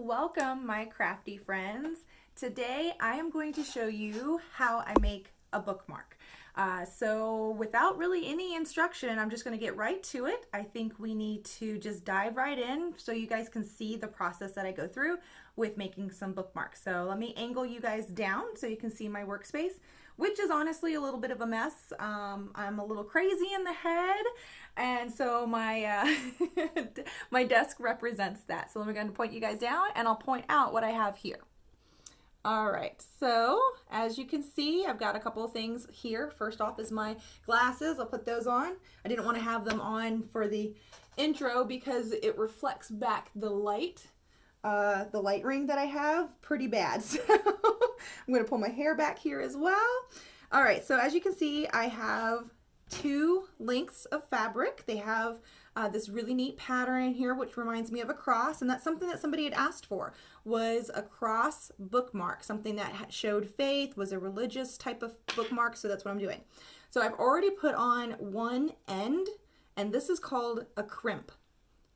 Welcome, my crafty friends. Today I am going to show you how I make a bookmark. So without really any instruction, I'm just going to get right to it. I think we need to just dive right in so you guys can see the process that I go through with making some bookmarks. So let me angle you guys down so you can see my workspace, which is honestly a little bit of a mess. I'm a little crazy in the head, and so my my desk represents that. So I'm going to point you guys down, and I'll point out what I have here. All right, so as you can see, I've got a couple of things here. First off is my glasses. I'll put those on. I didn't want to have them on for the intro because it reflects back the light ring that I have pretty bad. So I'm going to pull my hair back here as well. All right, so as you can see, I have two lengths of fabric. They have this really neat pattern in here, which reminds me of a cross, and that's something that somebody had asked for, was a cross bookmark, something that showed faith, was a religious type of bookmark, so that's what I'm doing. So I've already put on one end, and this is called a crimp.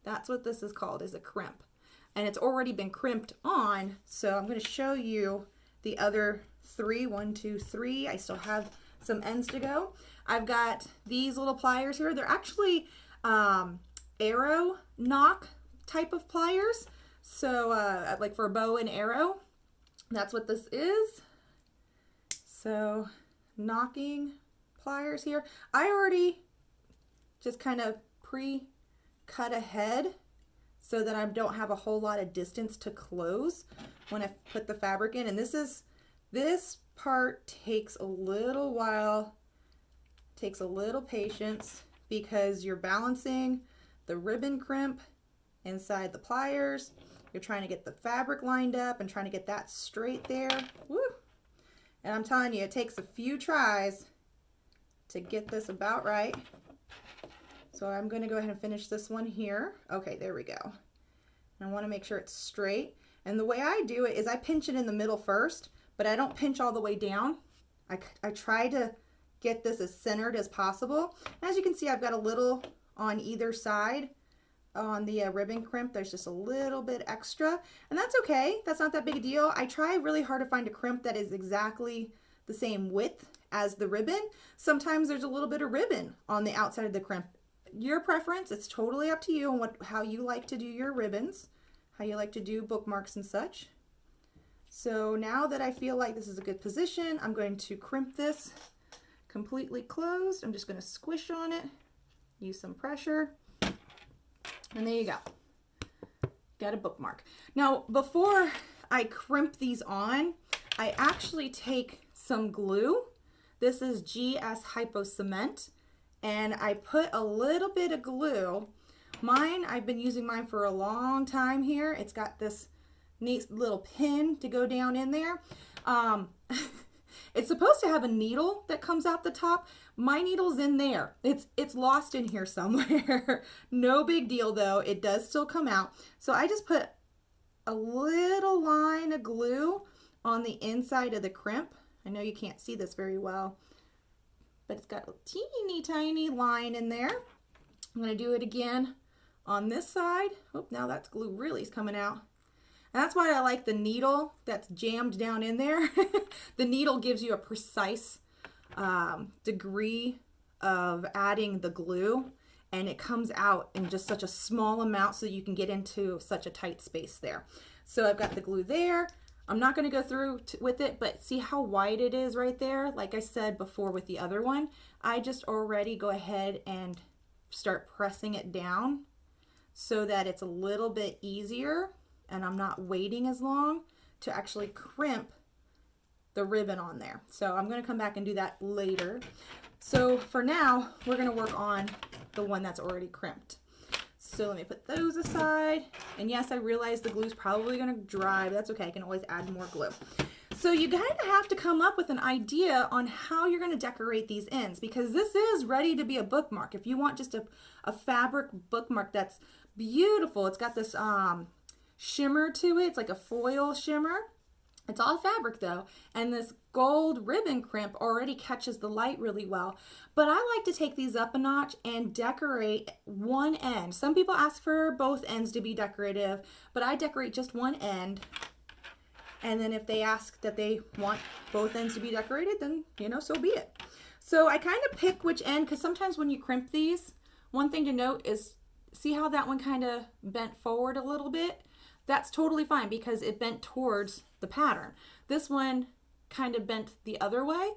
That's what this is called, is a crimp. And it's already been crimped on, so I'm going to show you the other three. 1, 2, 3. I still have some ends to go. I've got these little pliers here. They're actually arrow knock type of pliers. So like for a bow and arrow, that's what this is. So knocking pliers here. I already just kind of pre-cut ahead so that I don't have a whole lot of distance to close when I put the fabric in. And this part takes a little while, takes a little patience, because you're balancing the ribbon crimp inside the pliers. You're trying to get the fabric lined up and trying to get that straight there. Woo! And I'm telling you, it takes a few tries to get this about right. So I'm going to go ahead and finish this one here. Okay, there we go. And I want to make sure it's straight. And the way I do it is I pinch it in the middle first, but I don't pinch all the way down. I try to get this as centered as possible. And as you can see, I've got a little on either side on the ribbon crimp. There's just a little bit extra, and that's okay. That's not that big a deal. I try really hard to find a crimp that is exactly the same width as the ribbon. Sometimes there's a little bit of ribbon on the outside of the crimp. Your preference, it's totally up to you on how you like to do your ribbons, how you like to do bookmarks and such. So now that I feel like this is a good position, I'm going to crimp this completely closed. I'm just going to squish on it, use some pressure, and there you go. Got a bookmark. Now, before I crimp these on, I actually take some glue. This is GS Hypo Cement, and I put a little bit of glue. I've been using mine for a long time here. It's got this neat little pin to go down in there. It's supposed to have a needle that comes out the top. My needle's in there. It's lost in here somewhere. No big deal though. It does still come out. So I just put a little line of glue on the inside of the crimp. I know you can't see this very well, but it's got a teeny tiny line in there. I'm going to do it again on this side. Oh, now that glue really is coming out. And that's why I like the needle that's jammed down in there. The needle gives you a precise degree of adding the glue, and it comes out in just such a small amount so you can get into such a tight space there. So I've got the glue there. I'm not going to go through with it, but see how wide it is right there? Like I said before with the other one, I just already go ahead and start pressing it down so that it's a little bit easier and I'm not waiting as long to actually crimp the ribbon on there. So I'm going to come back and do that later. So for now, we're going to work on the one that's already crimped. So let me put those aside. And yes, I realize the glue's probably going to dry, but that's okay. I can always add more glue. So you kind of have to come up with an idea on how you're going to decorate these ends, because this is ready to be a bookmark. If you want just a fabric bookmark that's beautiful, it's got this shimmer to it. It's like a foil shimmer. It's all fabric though, and this gold ribbon crimp already catches the light really well. But I like to take these up a notch and decorate one end. Some people ask for both ends to be decorative, but I decorate just one end. And then if they ask that they want both ends to be decorated, then, you know, so be it. So I kind of pick which end, because sometimes when you crimp these, one thing to note is, see how that one kind of bent forward a little bit? That's totally fine because it bent towards the pattern. This one kind of bent the other way,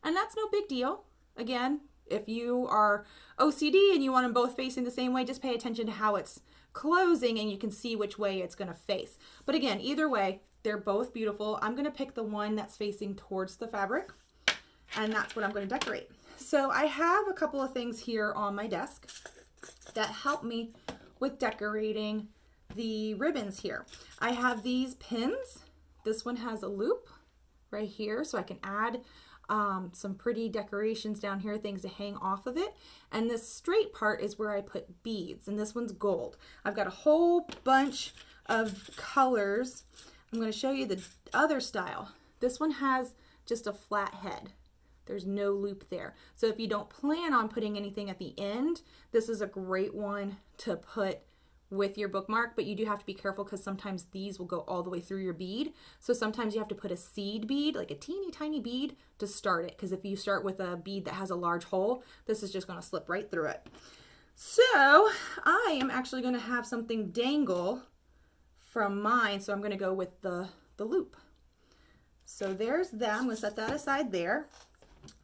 and that's no big deal. Again, if you are OCD and you want them both facing the same way, just pay attention to how it's closing and you can see which way it's going to face. But again, either way, they're both beautiful. I'm going to pick the one that's facing towards the fabric, and that's what I'm going to decorate. So I have a couple of things here on my desk that help me with decorating the ribbons here. I have these pins. This one has a loop right here, so I can add some pretty decorations down here, things to hang off of it. And this straight part is where I put beads, and this one's gold. I've got a whole bunch of colors. I'm going to show you the other style. This one has just a flat head. There's no loop there. So if you don't plan on putting anything at the end, this is a great one to put with your bookmark, but you do have to be careful because sometimes these will go all the way through your bead. So sometimes you have to put a seed bead, like a teeny tiny bead, to start it, because if you start with a bead that has a large hole, this is just going to slip right through it. So I am actually going to have something dangle from mine, so I'm going to go with the loop. So there's that. I'm going to set that aside there.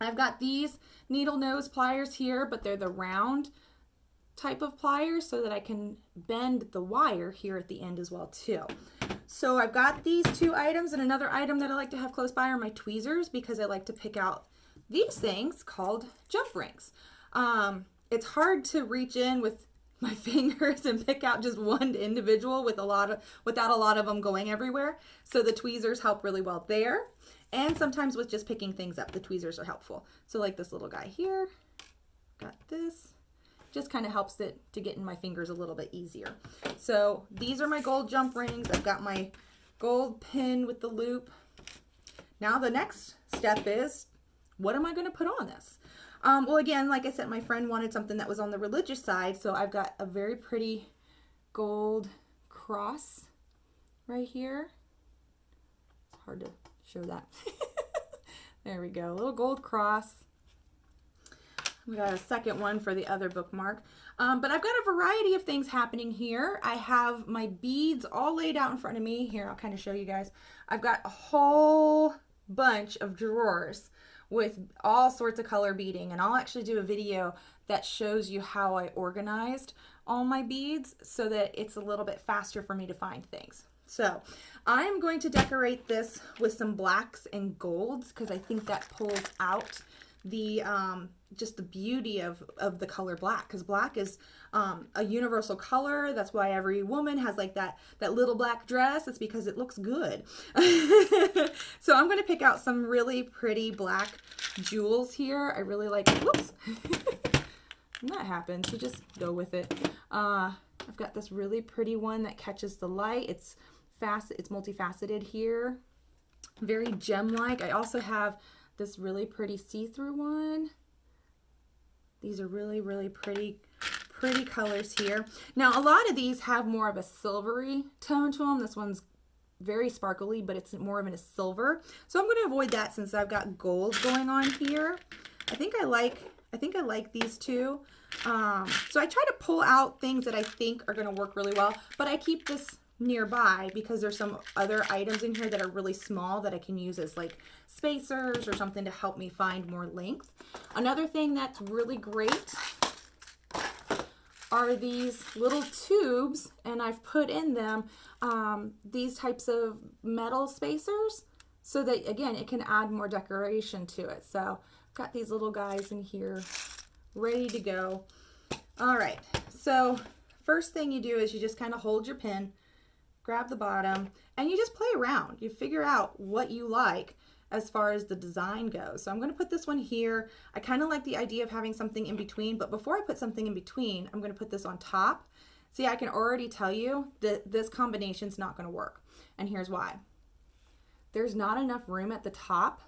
I've got these needle nose pliers here, but they're the round type of pliers so that I can bend the wire here at the end as well too. So I've got these two items, and another item that I like to have close by are my tweezers, because I like to pick out these things called jump rings. It's hard to reach in with my fingers and pick out just one individual without a lot of them going everywhere. So the tweezers help really well there. And sometimes with just picking things up, the tweezers are helpful. So like this little guy here, got this. Just kind of helps it to get in my fingers a little bit easier. So these are my gold jump rings. I've got my gold pin with the loop. Now the next step is, what am I going to put on this? Well, again, like I said, my friend wanted something that was on the religious side, so I've got a very pretty gold cross right here. It's hard to show that. There we go, a little gold cross. We got a second one for the other bookmark. But I've got a variety of things happening here. I have my beads all laid out in front of me. Here, I'll kind of show you guys. I've got a whole bunch of drawers with all sorts of color beading, and I'll actually do a video that shows you how I organized all my beads so that it's a little bit faster for me to find things. So I'm going to decorate this with some blacks and golds because I think that pulls out the just the beauty of the color black, because black is a universal color. That's why every woman has like that little black dress. It's because it looks good. So I'm going to pick out some really pretty black jewels here. I really like, whoops, and that happens, so just go with it. I've got this really pretty one that catches the light. It's multifaceted here, very gem-like. I also have this really pretty see-through one. These are really, really pretty colors here. Now, a lot of these have more of a silvery tone to them. This one's very sparkly, but it's more of a silver. So I'm going to avoid that since I've got gold going on here. I think I like these two. So I try to pull out things that I think are going to work really well, but I keep this nearby because there's some other items in here that are really small that I can use as like spacers or something to help me find more length. Another thing that's really great are these little tubes, and I've put in them these types of metal spacers so that, again, it can add more decoration to it. So I've got these little guys in here ready to go. All right, so first thing you do is you just kind of hold your pin, grab the bottom, and you just play around. You figure out what you like as far as the design goes. So I'm going to put this one here. I kind of like the idea of having something in between, but before I put something in between, I'm going to put this on top. See, I can already tell you that this combination's not going to work, and here's why. there's not enough room at the top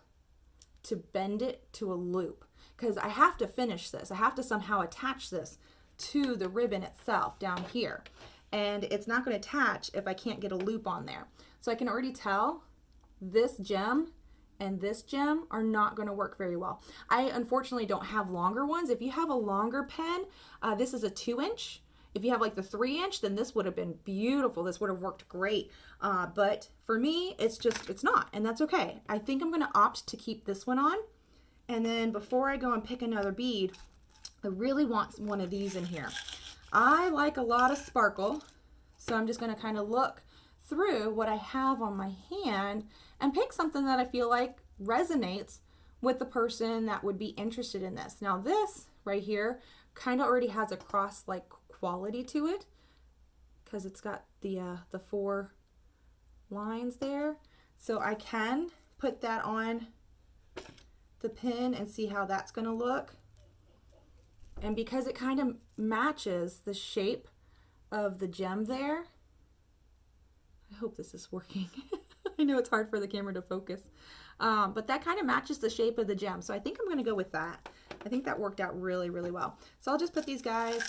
to bend it to a loop, because I have to finish this. I have to somehow attach this to the ribbon itself down here. And it's not going to attach if I can't get a loop on there. So I can already tell this gem and this gem are not going to work very well. I unfortunately don't have longer ones. If you have a longer pen, this is a 2-inch. If you have like the 3-inch, then this would have been beautiful. This would have worked great. But for me, it's not, and that's okay. I think I'm going to opt to keep this one on. And then before I go and pick another bead, I really want one of these in here. I like a lot of sparkle, so I'm just going to kind of look through what I have on my hand and pick something that I feel like resonates with the person that would be interested in this. Now this right here kind of already has a cross-like quality to it because it's got the 4 lines there. So I can put that on the pin and see how that's going to look. And because it kind of matches the shape of the gem there, I hope this is working. I know it's hard for the camera to focus, but that kind of matches the shape of the gem. So I think I'm going to go with that. I think that worked out really, really well. So I'll just put these guys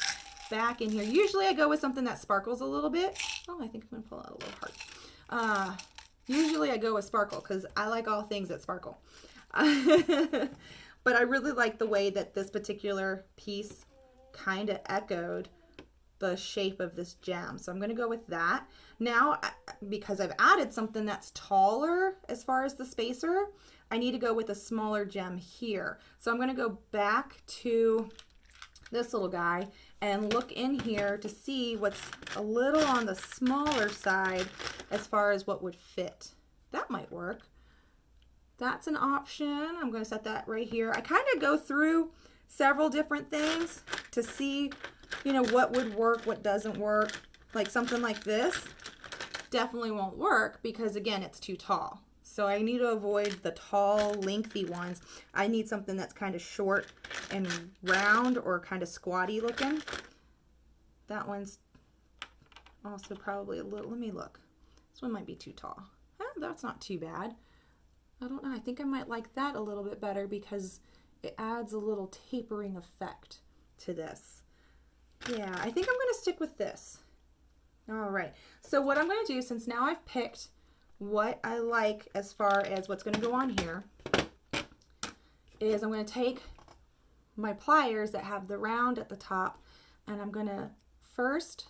back in here. Usually I go with something that sparkles a little bit. Oh, I think I'm going to pull out a little heart. Usually I go with sparkle because I like all things that sparkle. But I really like the way that this particular piece kind of echoed the shape of this gem. So I'm going to go with that. Now, because I've added something that's taller as far as the spacer, I need to go with a smaller gem here. So I'm going to go back to this little guy and look in here to see what's a little on the smaller side as far as what would fit. That might work. That's an option. I'm going to set that right here. I kind of go through several different things to see, you know, what would work, what doesn't work. Like something like this definitely won't work because, again, it's too tall. So I need to avoid the tall, lengthy ones. I need something that's kind of short and round or kind of squatty looking. That one's also probably a little, let me look. This one might be too tall. That's not too bad. I don't know. I think I might like that a little bit better because it adds a little tapering effect to this. Yeah, I think I'm going to stick with this. All right. So what I'm going to do, since now I've picked what I like as far as what's going to go on here, is I'm going to take my pliers that have the round at the top, and I'm going to first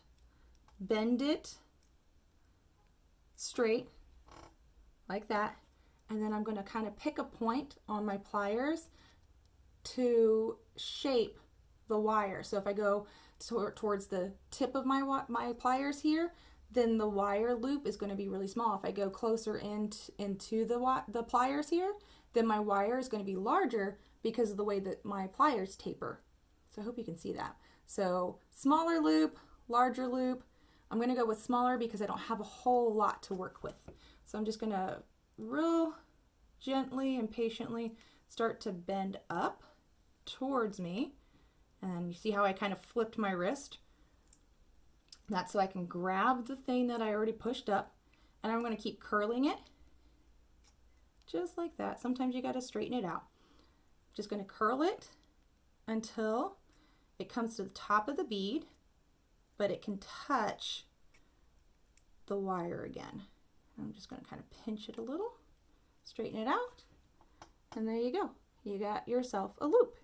bend it straight like that. And then I'm going to kind of pick a point on my pliers to shape the wire. So if I go towards the tip of my pliers here, then the wire loop is going to be really small. If I go closer into the pliers here, then my wire is going to be larger because of the way that my pliers taper. So I hope you can see that. So smaller loop, larger loop. I'm going to go with smaller because I don't have a whole lot to work with. So I'm just going to real gently and patiently start to bend up towards me. And you see how I kind of flipped my wrist? That's so I can grab the thing that I already pushed up, and I'm going to keep curling it just like that. Sometimes you got to straighten it out. Just going to curl it until it comes to the top of the bead, but it can touch the wire again. I'm just going to kind of pinch it a little, straighten it out, and there you go. You got yourself a loop.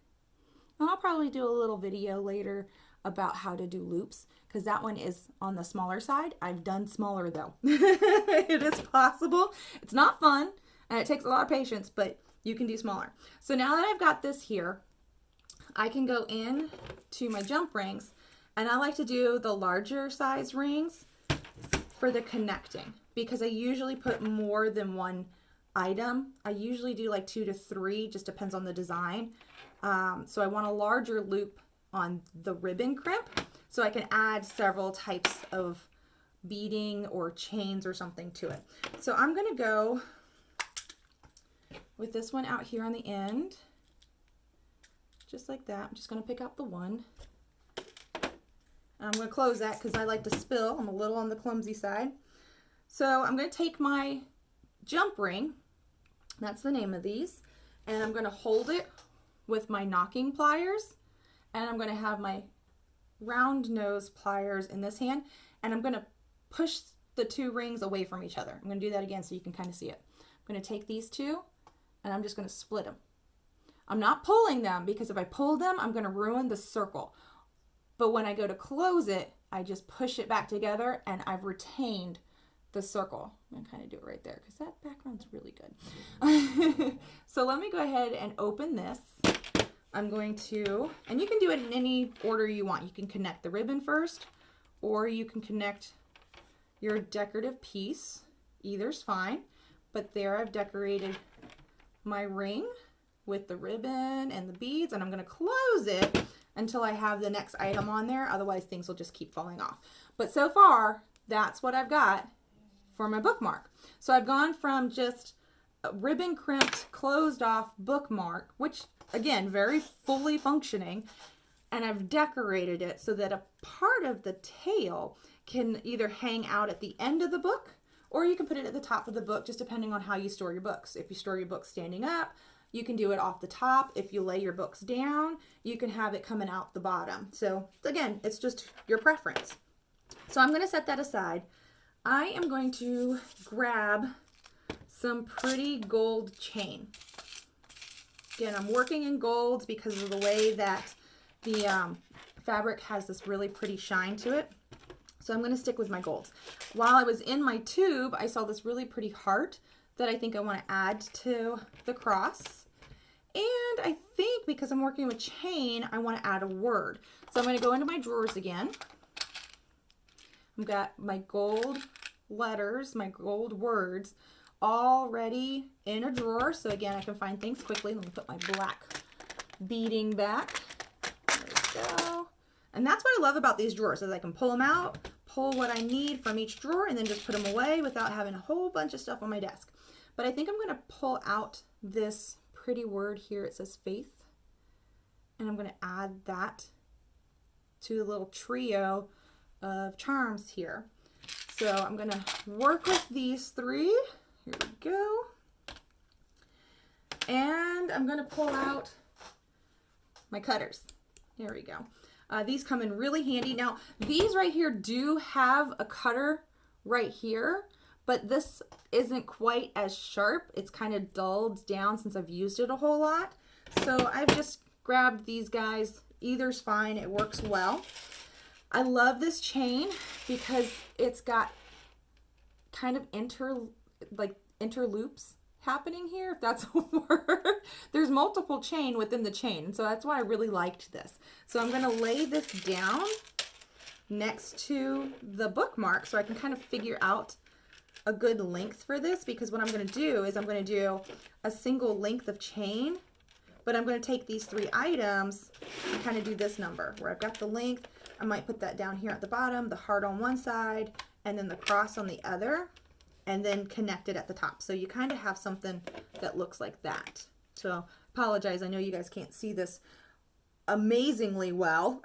And I'll probably do a little video later about how to do loops because that one is on the smaller side. I've done smaller though. It is possible. It's not fun and it takes a lot of patience, but you can do smaller. So now that I've got this here, I can go in to my jump rings, and I like to do the larger size rings for the connecting because I usually put more than one item. I usually do like 2 to 3, just depends on the design. So I want a larger loop on the ribbon crimp so I can add several types of beading or chains or something to it. So I'm going to go with this one out here on the end, just like that. I'm just going to pick out the one. I'm going to close that because I like to spill. I'm a little on the clumsy side. So I'm going to take my jump ring. That's the name of these. And I'm going to hold it with my knocking pliers, and I'm going to have my round nose pliers in this hand, and I'm going to push the two rings away from each other. I'm going to do that again so you can kind of see it. I'm going to take these two, and I'm just going to split them. I'm not pulling them, because if I pull them, I'm going to ruin the circle. But when I go to close it, I just push it back together, and I've retained the circle. I'm going to kind of do it right there because that background's really good. So let me go ahead and open this. I'm going to, and you can do it in any order you want. You can connect the ribbon first, or you can connect your decorative piece. Either's fine. But there I've decorated my ring with the ribbon and the beads, and I'm going to close it until I have the next item on there. Otherwise things will just keep falling off. But so far, that's what I've got for my bookmark. So I've gone from just a ribbon crimped, closed off bookmark, which again, very fully functioning, and I've decorated it so that a part of the tail can either hang out at the end of the book, or you can put it at the top of the book, just depending on how you store your books. If you store your books standing up, you can do it off the top. If you lay your books down, you can have it coming out the bottom. So again, it's just your preference. So I'm going to set that aside. I am going to grab some pretty gold chain. Again, I'm working in golds because of the way that the fabric has this really pretty shine to it. So I'm going to stick with my golds. While I was in my tube, I saw this really pretty heart that I think I want to add to the cross. And I think because I'm working with chain, I want to add a word. So I'm going to go into my drawers again. I've got my gold letters, my gold words, already in a drawer. So again, I can find things quickly. Let me put my black beading back. There we go. And that's what I love about these drawers, is I can pull them out, pull what I need from each drawer, and then just put them away without having a whole bunch of stuff on my desk. But I think I'm going to pull out this pretty word here. It says faith. And I'm going to add that to the little trio of charms here. So I'm going to work with these three. Here we go. And I'm going to pull out my cutters. There we go. These come in really handy. Now, these right here do have a cutter right here, but this isn't quite as sharp. It's kind of dulled down since I've used it a whole lot. So I've just grabbed these guys. Either's fine. It works well. I love this chain because it's got kind of interloops happening here, if that's a word. There's multiple chain within the chain, and so that's why I really liked this. So I'm going to lay this down next to the bookmark so I can kind of figure out a good length for this, because what I'm going to do is I'm going to do a single length of chain, but I'm going to take these three items and kind of do this number where I've got the length. I might put that down here at the bottom, the heart on one side, and then the cross on the other, and then connect it at the top. So you kind of have something that looks like that. So apologize, I know you guys can't see this amazingly well.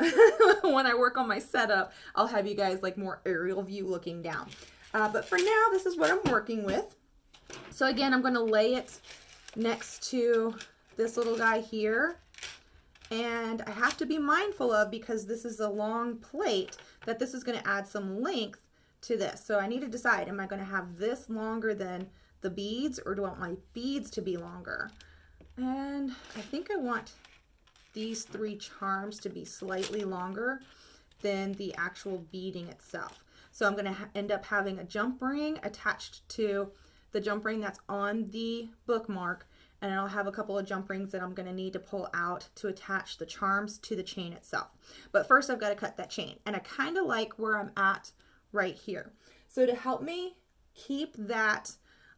When I work on my setup, I'll have you guys like more aerial view looking down. But for now, this is what I'm working with. So again, I'm going to lay it next to this little guy here. And I have to be mindful of, because this is a long plate, that this is going to add some length to this. So I need to decide, am I going to have this longer than the beads, or do I want my beads to be longer? And I think I want these three charms to be slightly longer than the actual beading itself. So I'm going to end up having a jump ring attached to the jump ring that's on the bookmark, and I'll have a couple of jump rings that I'm going to need to pull out to attach the charms to the chain itself. But first I've got to cut that chain, and I kind of like where I'm at right here. So to help me keep that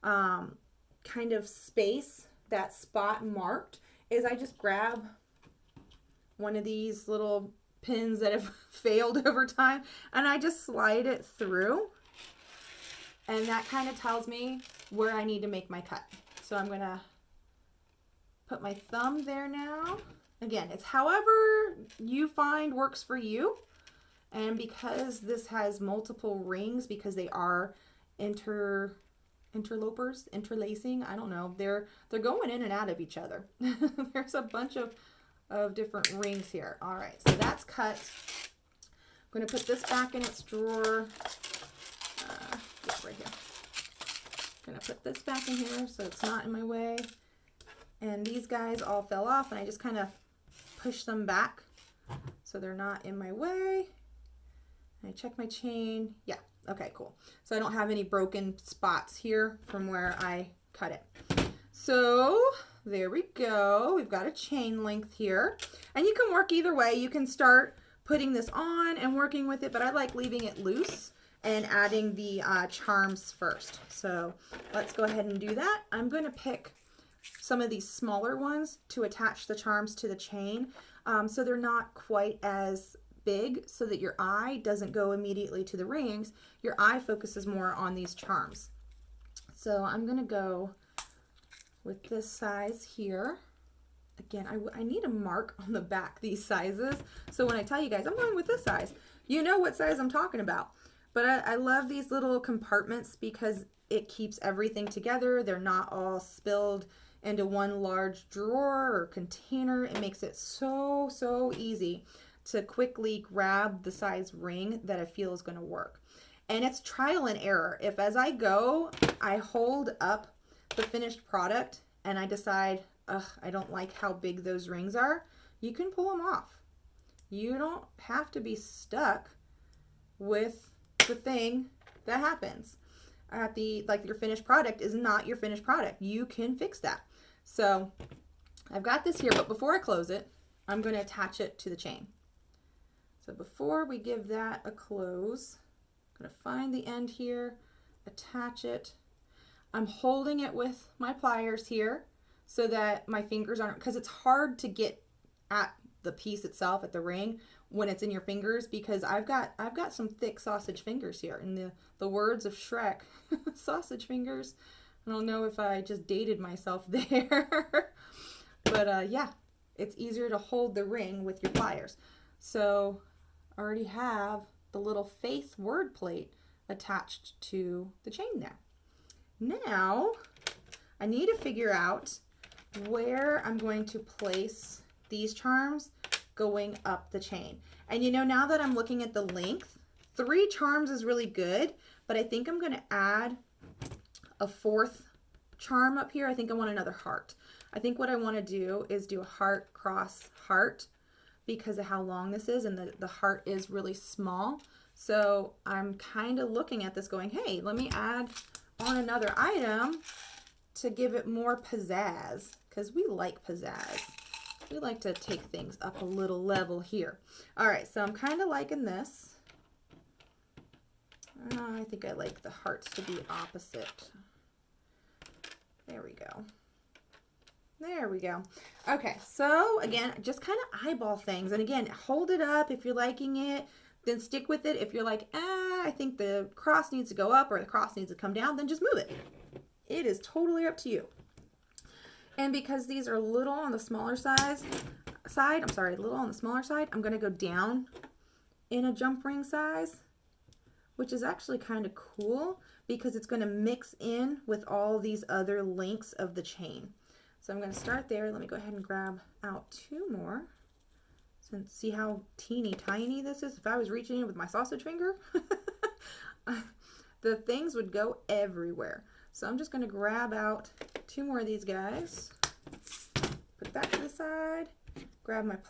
kind of space, that spot marked, is I just grab one of these little pins that have failed over time, and I just slide it through, and that kind of tells me where I need to make my cut. So I'm going to put my thumb there now. Again, it's however you find works for you. And because this has multiple rings, because they are interlaced interlopers, interlacing, I don't know. They're going in and out of each other. There's a bunch of different rings here. All right, so that's cut. I'm going to put this back in its drawer. Yeah, right here. I'm going to put this back in here so it's not in my way. And these guys all fell off, and I just kind of push them back so they're not in my way. I check my chain. Yeah, okay, cool. So I don't have any broken spots here from where I cut it. So there we go. We've got a chain length here. And you can work either way. You can start putting this on and working with it, but I like leaving it loose and adding the charms first. So let's go ahead and do that. I'm going to pick some of these smaller ones to attach the charms to the chain, so they're not quite as big, so that your eye doesn't go immediately to the rings. Your eye focuses more on these charms. So I'm going to go with this size here. Again, I need a mark on the back, these sizes, so when I tell you guys I'm going with this size, you know what size I'm talking about. But I love these little compartments because it keeps everything together. They're not all spilled into one large drawer or container. It makes it so easy to quickly grab the size ring that I feel is going to work. And it's trial and error. If as I go, I hold up the finished product and I decide, ugh, I don't like how big those rings are, you can pull them off. You don't have to be stuck with the thing that happens. Like your finished product is not your finished product. You can fix that. So I've got this here, but before I close it, I'm going to attach it to the chain. So before we give that a close, I'm going to find the end here, attach it. I'm holding it with my pliers here so that my fingers aren't, because it's hard to get at the piece itself, at the ring, when it's in your fingers, because I've got some thick sausage fingers here. In the words of Shrek, sausage fingers. I don't know if I just dated myself there. But yeah, it's easier to hold the ring with your pliers. So I already have the little face word plate attached to the chain there. Now I need to figure out where I'm going to place these charms going up the chain. And you know, now that I'm looking at the length, 3 charms is really good, but I think I'm going to add a 4th charm up here. I think I want another heart. I think what I want to do is do a heart, cross, heart, because of how long this is, and the heart is really small. So I'm kind of looking at this going, hey, let me add on another item to give it more pizzazz, because we like pizzazz. We like to take things up a little level here. All right, so I'm kind of liking this. I think I like the hearts to be opposite. There we go. There we go. Okay, so again, just kind of eyeball things. And again, hold it up if you're liking it. Then stick with it. If you're like, I think the cross needs to go up or the cross needs to come down, then just move it. It is totally up to you. And because these are little on the smaller side, little on the smaller side, I'm going to go down in a jump ring size, which is actually kind of cool because it's going to mix in with all these other links of the chain. So I'm going to start there. Let me go ahead and grab out 2 more. So see how teeny tiny this is? If I was reaching in with my sausage finger, the things would go everywhere. So I'm just going to grab out 2 more of these guys, put that to the side, grab my pliers.